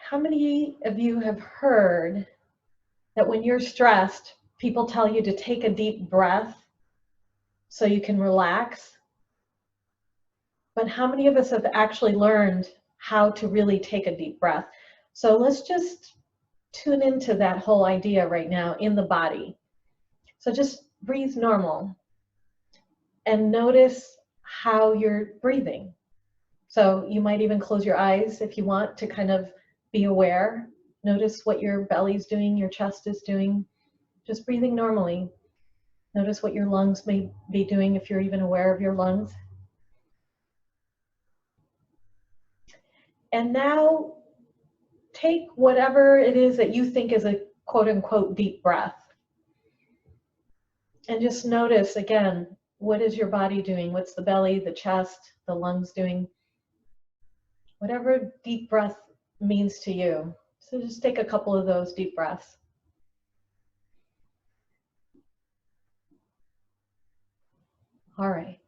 How many of you have heard that when you're stressed, people tell you to take a deep breath so you can relax? But how many of us have actually learned how to really take a deep breath? So let's just tune into that whole idea right now in the body. So just breathe normal and notice how you're breathing. So you might even close your eyes if you want to kind of be aware. Notice what your belly's doing, your chest is doing. Just breathing normally. Notice what your lungs may be doing if you're even aware of your lungs. And now take whatever it is that you think is a quote unquote deep breath. And just notice again, what is your body doing? What's the belly, the chest, the lungs doing? Whatever deep breath means to you. So just take a couple of those deep breaths. All right.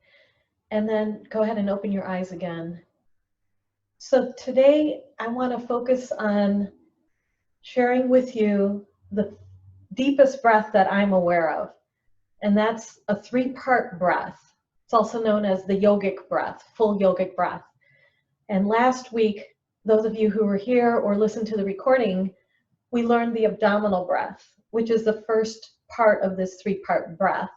And then go ahead and open your eyes again. So today I want to focus on sharing with you the deepest breath that I'm aware of. And that's a 3-part breath. It's also known as the yogic breath, full yogic breath. And last week, those of you who were here or listened to the recording, we learned the abdominal breath, which is the first part of this 3-part breath.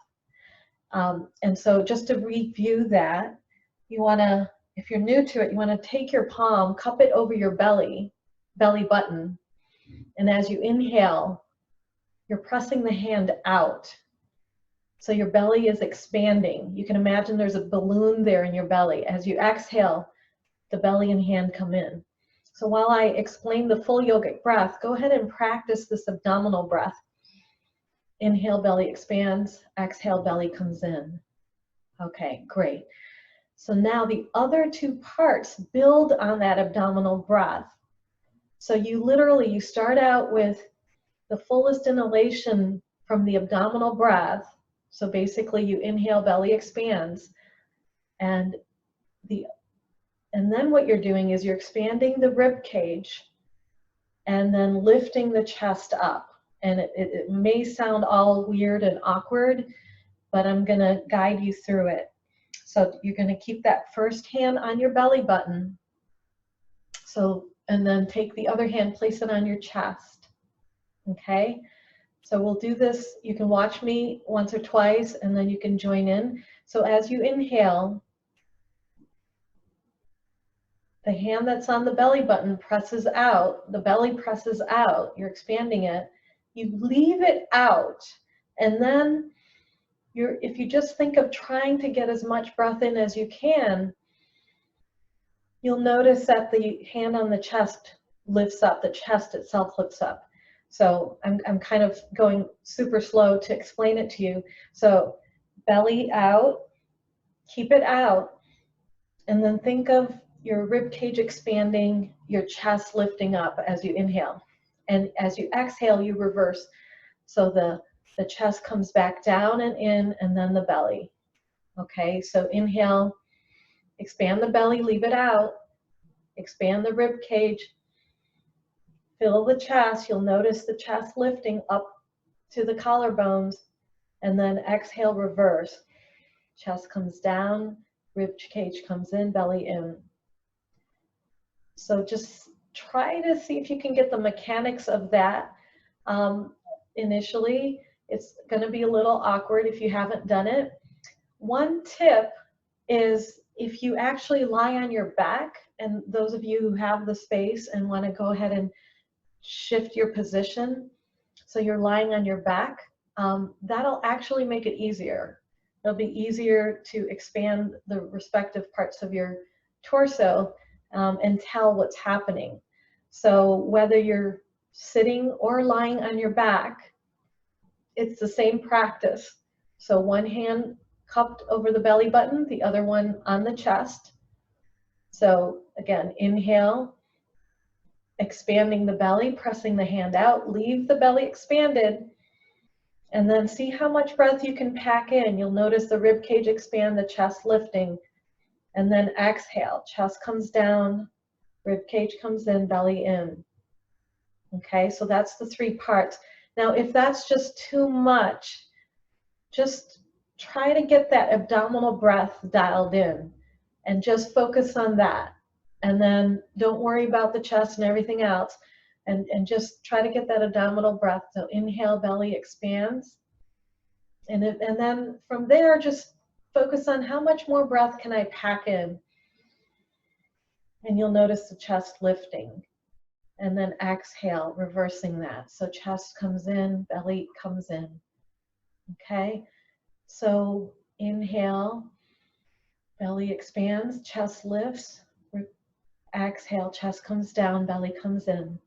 And so just to review that, you want to, if you're new to it, you want to take your palm, cup it over your belly button. And as you inhale, you're pressing the hand out. So your belly is expanding. You can imagine there's a balloon there in your belly. As you exhale, the belly and hand come in. So while I explain the full yogic breath, go ahead and practice this abdominal breath. Inhale, belly expands. Exhale, belly comes in. Okay, great. So now the other 2 parts build on that abdominal breath. So you start out with the fullest inhalation from the abdominal breath. So basically you inhale, belly expands. And then what you're doing is you're expanding the rib cage and then lifting the chest up. And it may sound all weird and awkward, but I'm going to guide you through it. So you're going to keep that first hand on your belly button. And then take the other hand, place it on your chest. Okay? So we'll do this. You can watch me once or twice, and then you can join in. So as you inhale, the hand that's on the belly button presses out. The belly presses out. You're expanding it. You leave it out. And then if you just think of trying to get as much breath in as you can, you'll notice that the hand on the chest lifts up. The chest itself lifts up. So I'm kind of going super slow to explain it to you. So belly out, keep it out, and then think of your rib cage expanding, your chest lifting up as you inhale. And as you exhale, you reverse. So the chest comes back down and in, and then the belly. Okay, so inhale, expand the belly, leave it out, expand the rib cage, fill the chest. You'll notice the chest lifting up to the collarbones, and then exhale, reverse. Chest comes down, rib cage comes in, belly in. So just try to see if you can get the mechanics of that initially. It's going to be a little awkward if you haven't done it. One tip is if you actually lie on your back, and those of you who have the space and want to go ahead and shift your position, so you're lying on your back, that'll actually make it easier. It'll be easier to expand the respective parts of your torso and tell what's happening. So whether you're sitting or lying on your back, it's the same practice. So one hand cupped over the belly button, the other one on the chest. So again, inhale, expanding the belly, pressing the hand out, leave the belly expanded, and then see how much breath you can pack in. You'll notice the rib cage expand, the chest lifting, and then exhale, chest comes down, rib cage comes in, belly in. Okay, so that's the 3 parts. Now, if that's just too much, just try to get that abdominal breath dialed in and just focus on that. And then don't worry about the chest and everything else. And just try to get that abdominal breath. So inhale, belly expands. And then from there, just focus on how much more breath can I pack in. And you'll notice the chest lifting. And then exhale, reversing that. So chest comes in, belly comes in. Okay? So inhale, belly expands, chest lifts. Exhale, chest comes down, belly comes in.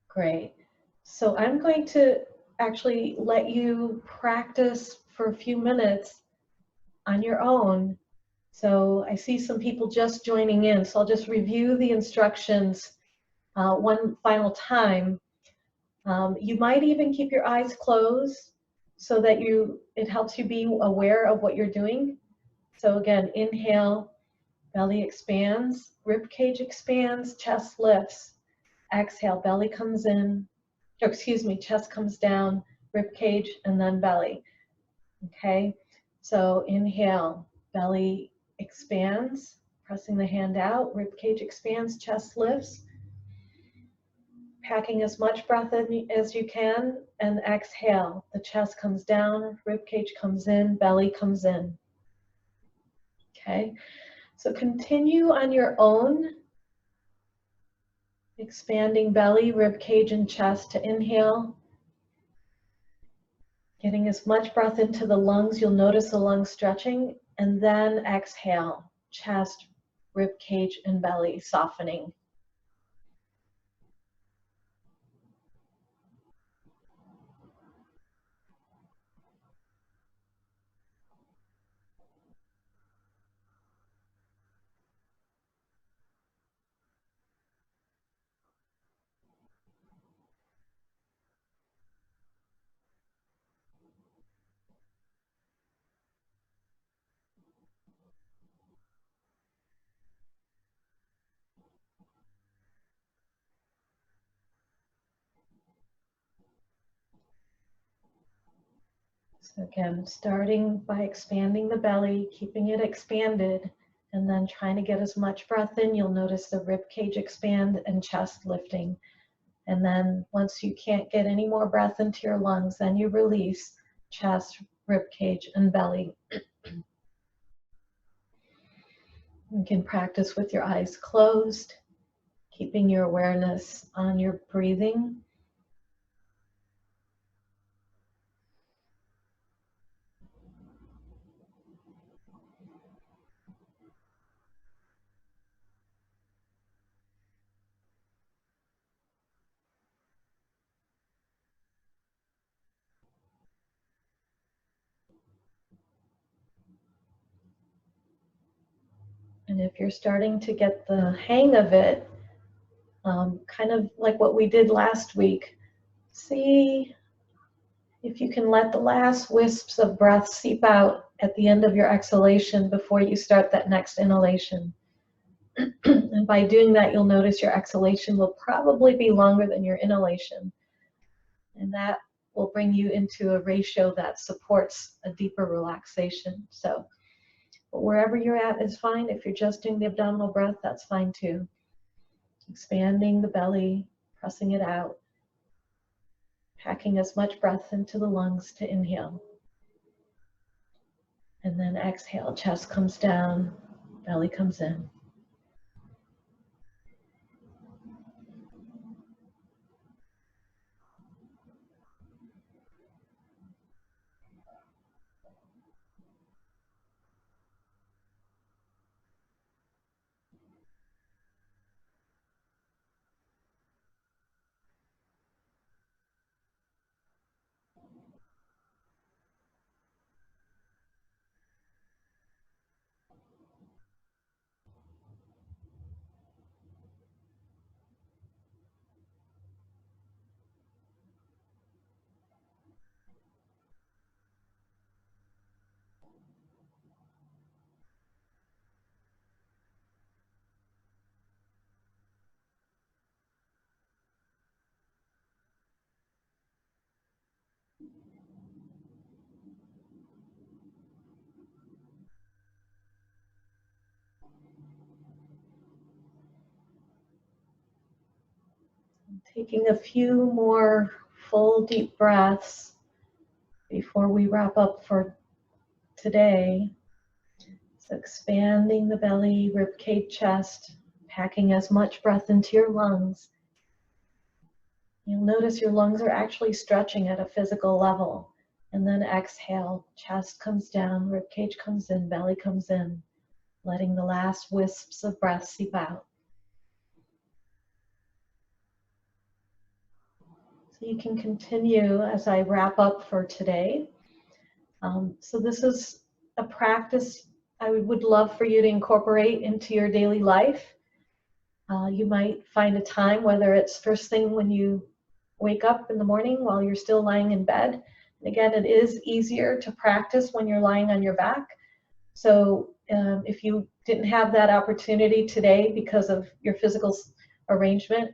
Great. So I'm going to actually let you practice for a few minutes on your own. So I see some people just joining in, so I'll just review the instructions one final time. You might even keep your eyes closed so that it helps you be aware of what you're doing. So again, inhale, belly expands, rib cage expands, chest lifts. Exhale, belly comes in, or excuse me, chest comes down, rib cage, and then belly. Okay, so inhale, belly expands, pressing the hand out, rib cage expands, chest lifts, packing as much breath in as you can, and exhale, the chest comes down, rib cage comes in, belly comes in. Okay, so continue on your own, expanding belly, rib cage, and chest to inhale. Getting as much breath into the lungs, you'll notice the lungs stretching, and then exhale, chest, rib cage, and belly softening. So again, starting by expanding the belly, keeping it expanded, and then trying to get as much breath in. You'll notice the rib cage expand and chest lifting. And then once you can't get any more breath into your lungs, then you release chest, rib cage, and belly. You can practice with your eyes closed, keeping your awareness on your breathing. And if you're starting to get the hang of it, kind of like what we did last week, see if you can let the last wisps of breath seep out at the end of your exhalation before you start that next inhalation. And by doing that, you'll notice your exhalation will probably be longer than your inhalation. And that will bring you into a ratio that supports a deeper relaxation. So but wherever you're at is fine. If you're just doing the abdominal breath, that's fine too. Expanding the belly, pressing it out, packing as much breath into the lungs to inhale. And then exhale, chest comes down, belly comes in. Taking a few more full deep breaths before we wrap up for today. So expanding the belly, rib cage, chest, packing as much breath into your lungs. You'll notice your lungs are actually stretching at a physical level. And then exhale, chest comes down, rib cage comes in, belly comes in, letting the last wisps of breath seep out. So you can continue as I wrap up for today. So this is a practice I would love for you to incorporate into your daily life. You might find a time, whether it's first thing when you wake up in the morning while you're still lying in bed. And again, it is easier to practice when you're lying on your back. So if you didn't have that opportunity today because of your physical arrangement,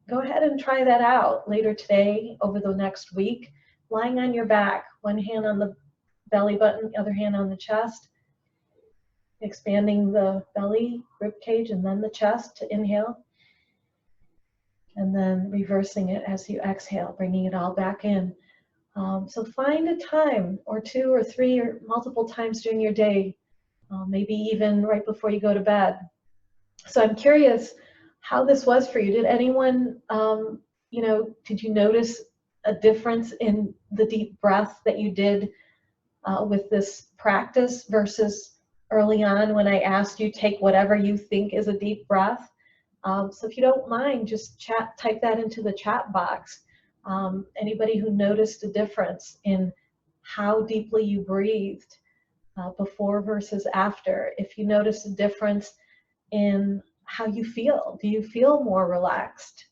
go ahead and try that out later today, over the next week. Lying on your back, one hand on the belly button, the other hand on the chest. Expanding the belly, rib cage, and then the chest to inhale. And then reversing it as you exhale, bringing it all back in. So find a time or two or three or multiple times during your day, maybe even right before you go to bed. So I'm curious how this was for you. Did anyone, did you notice a difference in the deep breath that you did with this practice versus early on when I asked you take whatever you think is a deep breath? So if you don't mind, just type that into the chat box. Anybody who noticed a difference in how deeply you breathed before versus after. If you notice a difference in how you feel. Do you feel more relaxed?